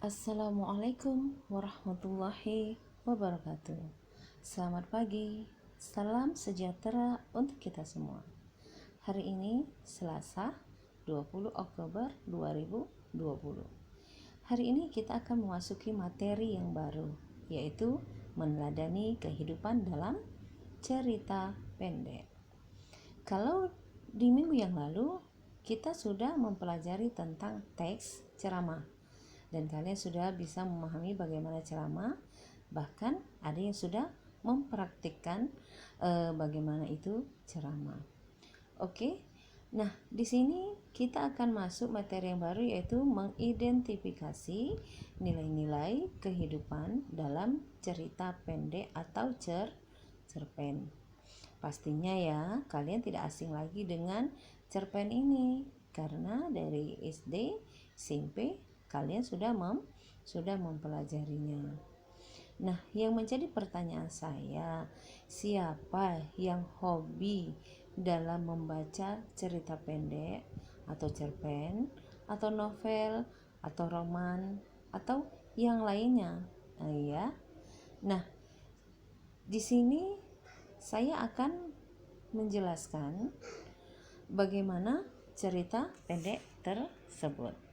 Assalamualaikum warahmatullahi wabarakatuh. Selamat pagi, salam sejahtera untuk kita semua. Hari ini Selasa 20 Oktober 2020. Hari ini kita akan memasuki materi yang baru, yaitu meneladani kehidupan dalam cerita pendek. Kalau di minggu yang lalu kita sudah mempelajari tentang teks ceramah dan kalian sudah bisa memahami bagaimana ceramah, bahkan ada yang sudah mempraktikkan bagaimana itu ceramah. Oke. Nah, di sini kita akan masuk materi yang baru, yaitu mengidentifikasi nilai-nilai kehidupan dalam cerita pendek atau cerpen. Pastinya ya, kalian tidak asing lagi dengan cerpen ini karena dari SD, SMP kalian sudah mempelajarinya. Nah, yang menjadi pertanyaan saya, siapa yang hobi dalam membaca cerita pendek atau cerpen atau novel atau roman atau yang lainnya? Ya. Nah, di sini saya akan menjelaskan bagaimana cerita pendek tersebut.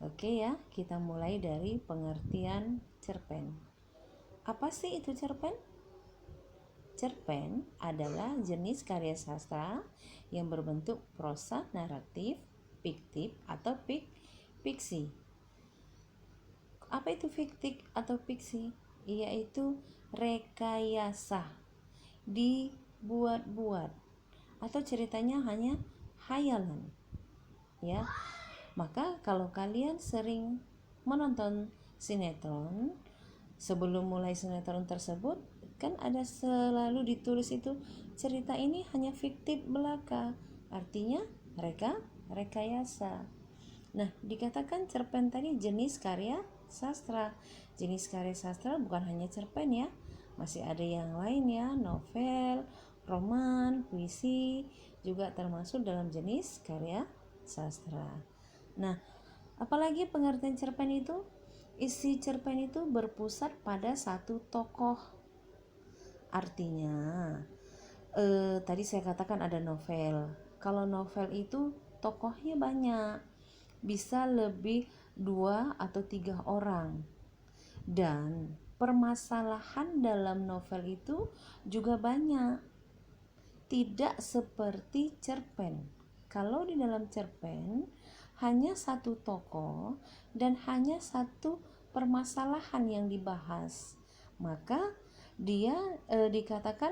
Oke ya, kita mulai dari pengertian cerpen. Apa sih itu cerpen? Cerpen adalah jenis karya sastra yang berbentuk prosa naratif, fiktif atau fiksi. Apa itu fiktif atau fiksi? Yaitu rekayasa, dibuat-buat, atau ceritanya hanya hayalan. Ya. Maka kalau kalian sering menonton sinetron, sebelum mulai sinetron tersebut kan ada selalu ditulis itu cerita ini hanya fiktif belaka, artinya mereka rekayasa. Nah, dikatakan cerpen tadi jenis karya sastra. Jenis karya sastra bukan hanya cerpen ya, masih ada yang lain ya, novel, roman, puisi juga termasuk dalam jenis karya sastra. Nah, apalagi pengertian cerpen itu? Isi cerpen itu berpusat pada satu tokoh. Artinya, tadi saya katakan ada novel. Kalau novel itu tokohnya banyak, bisa lebih 2 atau 3 orang. Dan permasalahan dalam novel itu juga banyak. Tidak seperti cerpen. Kalau di dalam cerpen hanya satu tokoh dan hanya satu permasalahan yang dibahas, maka dia dikatakan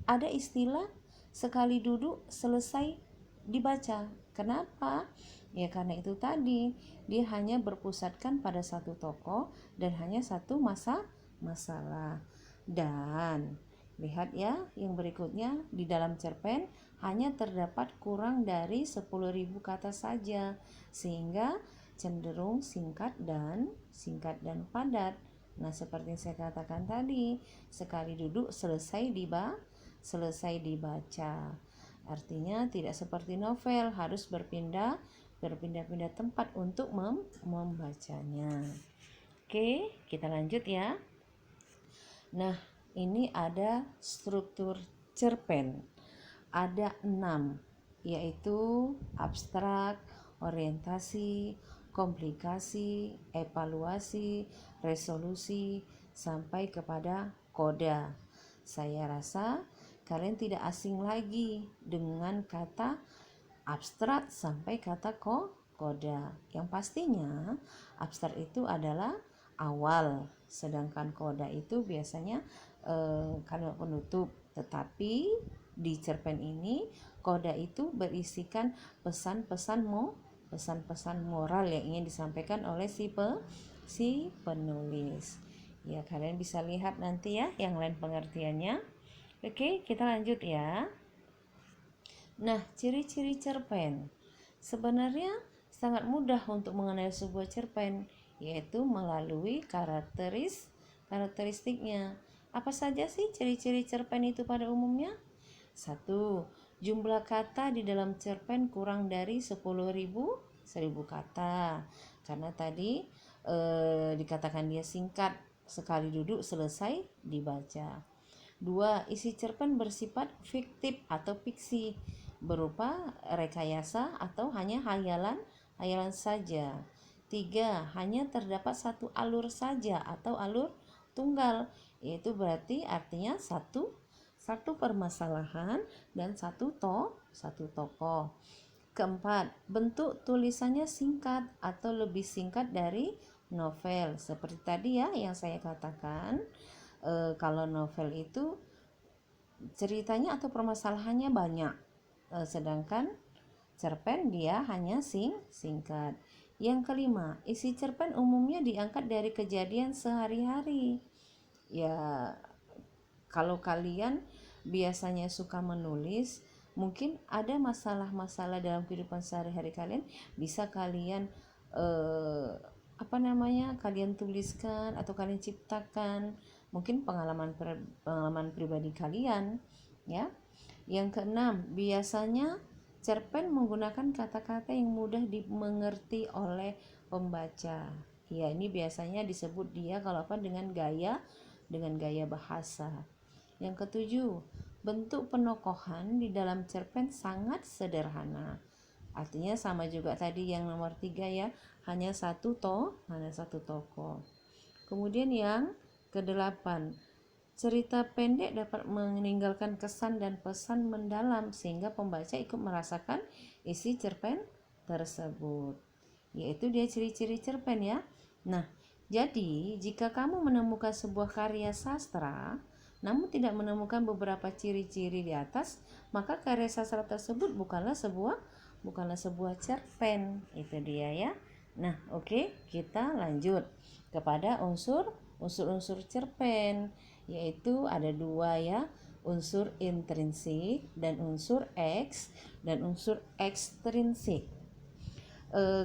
ada istilah sekali duduk selesai dibaca. Kenapa? Ya karena itu tadi dia hanya berpusatkan pada satu tokoh dan hanya satu masalah. Dan lihat ya yang berikutnya, di dalam cerpen hanya terdapat kurang dari 10.000 kata saja, sehingga cenderung singkat dan padat. Nah, seperti yang saya katakan tadi, sekali duduk selesai dibaca. Artinya tidak seperti novel, harus berpindah-pindah tempat untuk membacanya. Oke, kita lanjut ya. Nah, ini ada struktur cerpen. Ada 6, yaitu abstrak, orientasi, komplikasi, evaluasi, resolusi, sampai kepada koda. Saya rasa kalian tidak asing lagi dengan kata abstrak sampai kata koda. Yang pastinya abstrak itu adalah awal, sedangkan koda itu biasanya kalimat penutup. Tetapi di cerpen ini koda itu berisikan pesan-pesan moral yang ingin disampaikan oleh si penulis. Ya, kalian bisa lihat nanti ya yang lain pengertiannya. Oke, kita lanjut ya. Nah, ciri-ciri cerpen. Sebenarnya sangat mudah untuk mengenal sebuah cerpen, yaitu melalui karakteristiknya. Apa saja sih ciri-ciri cerpen itu pada umumnya? 1. Jumlah kata di dalam cerpen kurang dari 10.000 1000 kata karena tadi dikatakan dia singkat, sekali duduk selesai dibaca. 2. Isi cerpen bersifat fiktif atau fiksi, berupa rekayasa atau hanya hayalan saja. 3. Hanya terdapat satu alur saja atau alur tunggal, yaitu berarti artinya satu permasalahan dan satu tokoh. Keempat, bentuk tulisannya singkat atau lebih singkat dari novel. Seperti tadi ya yang saya katakan, kalau novel itu ceritanya atau permasalahannya banyak, sedangkan cerpen dia hanya singkat. Yang kelima, isi cerpen umumnya diangkat dari kejadian sehari-hari. Ya, kalau kalian biasanya suka menulis, mungkin ada masalah-masalah dalam kehidupan sehari-hari kalian, bisa kalian kalian tuliskan atau kalian ciptakan, mungkin pengalaman pribadi kalian ya. Yang keenam, biasanya cerpen menggunakan kata-kata yang mudah dimengerti oleh pembaca. Ya, ini biasanya disebut dia dengan gaya bahasa. Yang ketujuh, bentuk penokohan di dalam cerpen sangat sederhana. Artinya sama juga tadi yang nomor 3 ya, hanya satu tokoh. Kemudian yang kedelapan, cerita pendek dapat meninggalkan kesan dan pesan mendalam sehingga pembaca ikut merasakan isi cerpen tersebut. Yaitu dia ciri-ciri cerpen ya. Nah, jadi jika kamu menemukan sebuah karya sastra namun tidak menemukan beberapa ciri-ciri di atas, maka karya sastra tersebut bukanlah sebuah cerpen. Itu dia ya. Nah, oke, kita lanjut kepada unsur-unsur cerpen, yaitu ada 2 ya, unsur intrinsik dan unsur ekstrinsik.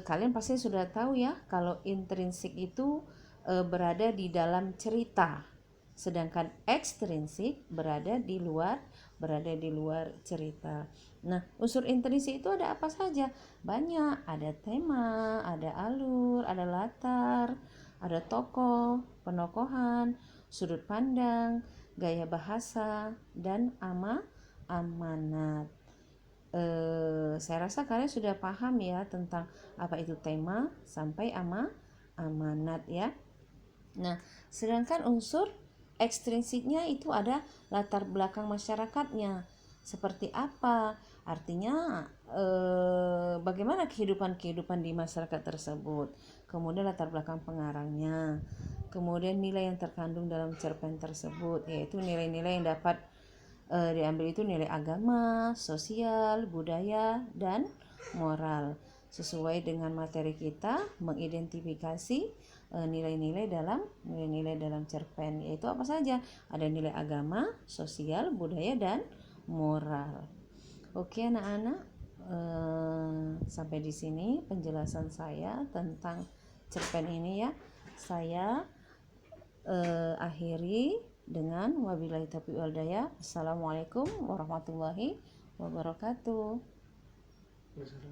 Kalian pasti sudah tahu ya, kalau intrinsik itu berada di dalam cerita, sedangkan ekstrinsik berada di luar cerita. Nah, unsur intrinsik itu ada apa saja? Banyak, ada tema, ada alur, ada latar, ada tokoh, penokohan, sudut pandang, gaya bahasa, dan amanat. Saya rasa kalian sudah paham ya tentang apa itu tema sampai amanat ya. Nah, sedangkan unsur ekstrinsiknya itu ada latar belakang masyarakatnya. Seperti apa? Artinya bagaimana kehidupan di masyarakat tersebut. Kemudian latar belakang pengarangnya. Kemudian nilai yang terkandung dalam cerpen tersebut, yaitu nilai-nilai yang dapat diambil itu nilai agama, sosial, budaya, dan moral. Sesuai dengan materi kita mengidentifikasi nilai-nilai dalam cerpen, yaitu apa saja? Ada nilai agama, sosial, budaya, dan moral. Oke anak-anak, sampai di sini penjelasan saya tentang cerpen ini ya. Saya akhiri dengan wabillahi taufiq wal hidayah. Assalamualaikum warahmatullahi wabarakatuh.